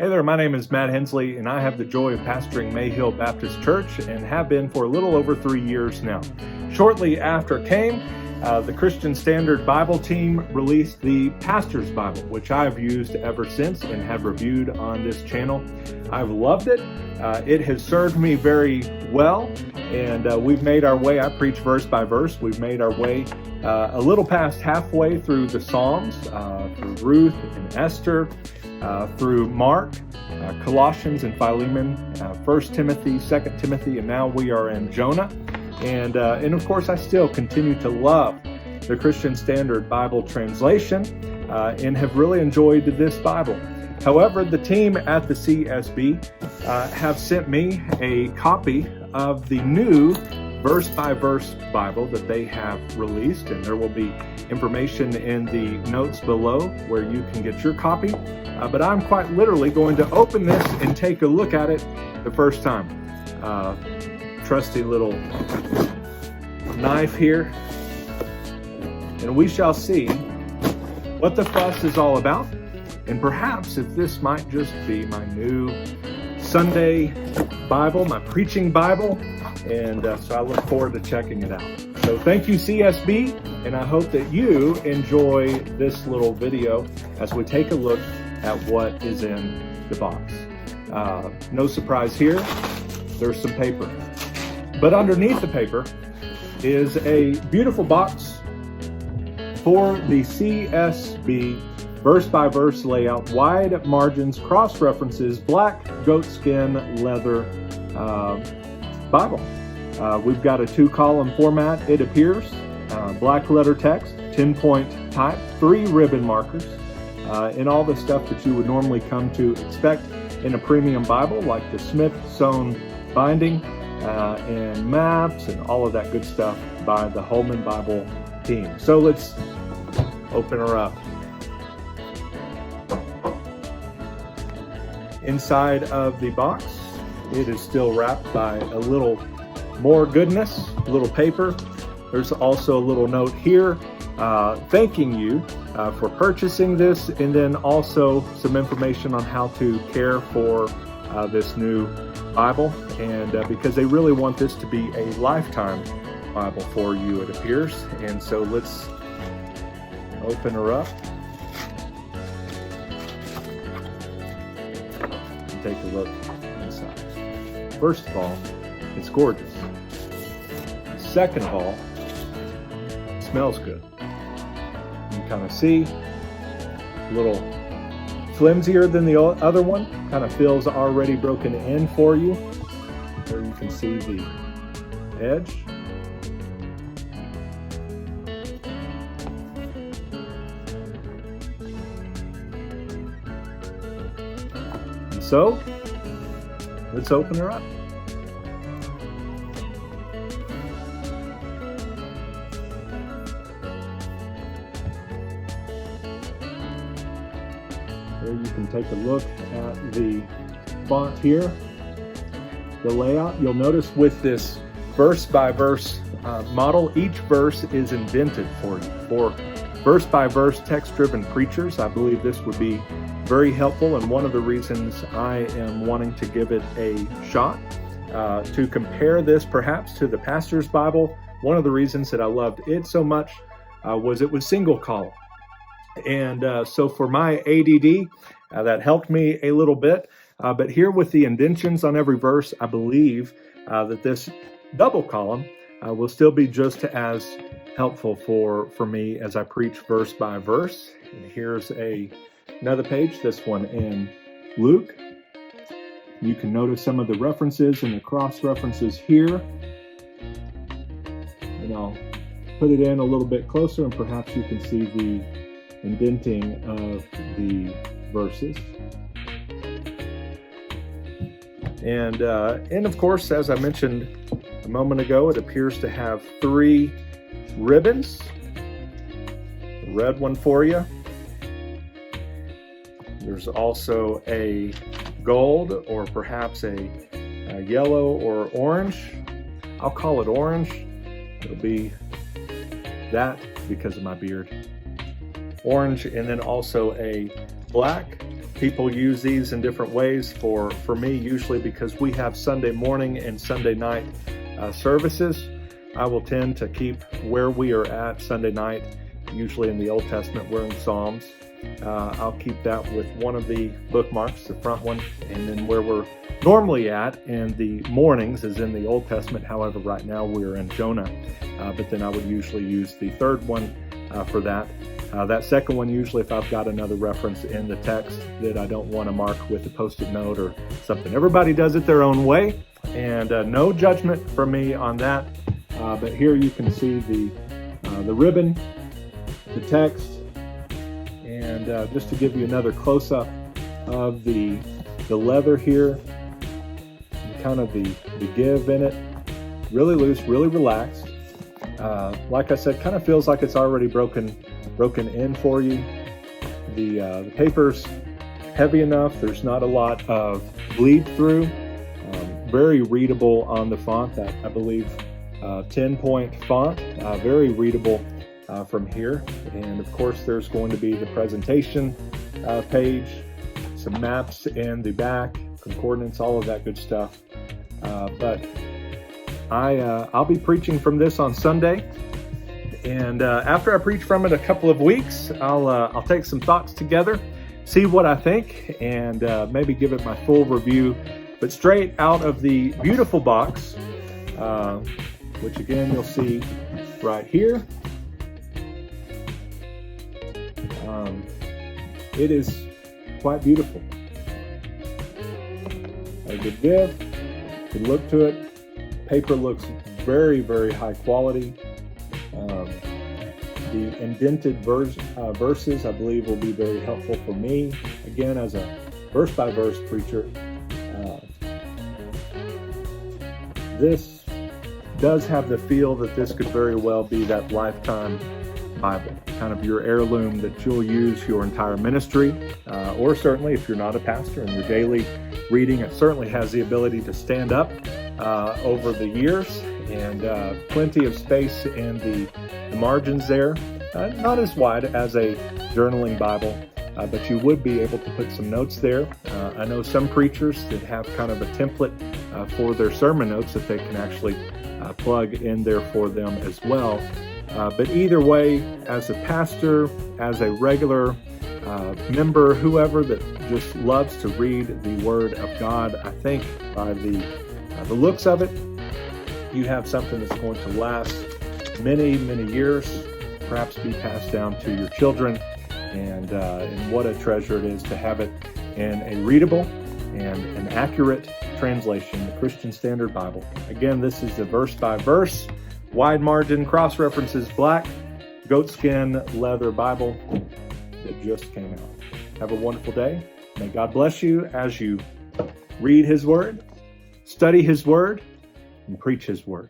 Hey there, my name is Matt Hensley, and I have the joy of pastoring Mayhill Baptist Church and have been for a little over 3 years now. Shortly after came, the Christian Standard Bible team released the Pastor's Bible, which I've used ever since and have reviewed on this channel. I've loved it. It has served me very well, and we've made our way. I preach verse by verse. We've made our way a little past halfway through the Psalms, through Ruth and Esther, through Mark, Colossians and Philemon, 1 Timothy, 2 Timothy, and now we are in Jonah. And of course, I still continue to love the Christian Standard Bible translation and have really enjoyed this Bible. However, the team at the CSB have sent me a copy of the new Verse-by-Verse Bible that they have released, and there will be information in the notes below where you can get your copy. But I'm quite literally going to open this and take a look at it the first time. Trusty little knife here, and we shall see what the fuss is all about, and perhaps if this might just be my new Sunday Bible, my preaching Bible, and so I look forward to checking it out. So thank you, CSB, and I hope that you enjoy this little video as we take a look at what is in the box. No surprise here, there's some paper. But underneath the paper is a beautiful box for the CSB verse-by-verse layout, wide margins, cross-references, black goatskin leather Bible. We've got a 2-column format, it appears, black letter text, 10-point type, 3 ribbon markers, and all the stuff that you would normally come to expect in a premium Bible, like the Smyth-sewn binding, and maps and all of that good stuff by the Holman Bible team. So let's open her up. Inside of the box, it is still wrapped by a little more goodness, a little paper. There's also a little note here thanking you for purchasing this, and then also some information on how to care for this new Bible, and because they really want this to be a lifetime Bible for you, it appears. And so let's open her up and take a look inside. First of all, it's gorgeous. Second of all, it smells good. You can kind of see a little flimsier than the other one, kind of feels already broken in for you. There you can see the edge. And so, let's open her up. There you can take a look at the font here, the layout. You'll notice with this verse-by-verse model, each verse is indented for you. For verse-by-verse text-driven preachers, I believe this would be very helpful, and one of the reasons I am wanting to give it a shot, to compare this perhaps to the Pastor's Bible. One of the reasons that I loved it so much was it was single column. And so for my ADD, that helped me a little bit. But here with the indentions on every verse, I believe that this double column will still be just as helpful for me as I preach verse by verse. And here's another page, this one in Luke. You can notice some of the references and the cross-references here. And I'll put it in a little bit closer, and perhaps you can see the indenting of the verses. And of course, as I mentioned a moment ago, it appears to have 3 ribbons. A red one for you. There's also a gold, or perhaps a yellow or orange. I'll call it orange. It'll be that because of my beard. Orange, and then also a black People use these in different ways. For me, usually because we have Sunday morning and Sunday night services, I will tend to keep where we are at Sunday night. Usually in the Old Testament, we're in Psalms. I'll keep that with one of the bookmarks, the front one, and then where we're normally at in the mornings is in the Old Testament. However, right now we're in Jonah, but then I would usually use the third one for that. That second one, usually if I've got another reference in the text that I don't want to mark with a Post-it note or something. Everybody does it their own way, and no judgment from me on that. But here you can see the ribbon, the text, and just to give you another close-up of the leather here, and kind of the give in it, really loose, really relaxed. Like I said, kind of feels like it's already broken in for you. The paper's heavy enough. There's not a lot of bleed through. Very readable on the font. That I believe 10-point font. Very readable from here. And of course, there's going to be the presentation page, some maps in the back, concordance, all of that good stuff. But I'll be preaching from this on Sunday, and after I preach from it a couple of weeks, I'll take some thoughts together, see what I think, and maybe give it my full review. But straight out of the beautiful box, which again you'll see right here, it is quite beautiful. A good give, good look to it. Paper looks very, very high quality. The indented verses, I believe, will be very helpful for me, again, as a verse-by-verse preacher. This does have the feel that this could very well be that lifetime Bible, kind of your heirloom that you'll use your entire ministry, or certainly if you're not a pastor and your daily reading, it certainly has the ability to stand up over the years, and plenty of space in the margins there. Not as wide as a journaling Bible, but you would be able to put some notes there. I know some preachers that have kind of a template for their sermon notes that they can actually plug in there for them as well. But either way, as a pastor, as a regular member, whoever that just loves to read the Word of God, I think by the looks of it, you have something that's going to last many, many years, perhaps be passed down to your children, and what a treasure it is to have it in a readable and an accurate translation, the Christian Standard Bible. Again, this is the verse-by-verse, wide margin, cross references, black, goatskin leather Bible that just came out. Have a wonderful day. May God bless you as you read His Word, study His Word, and preach His Word.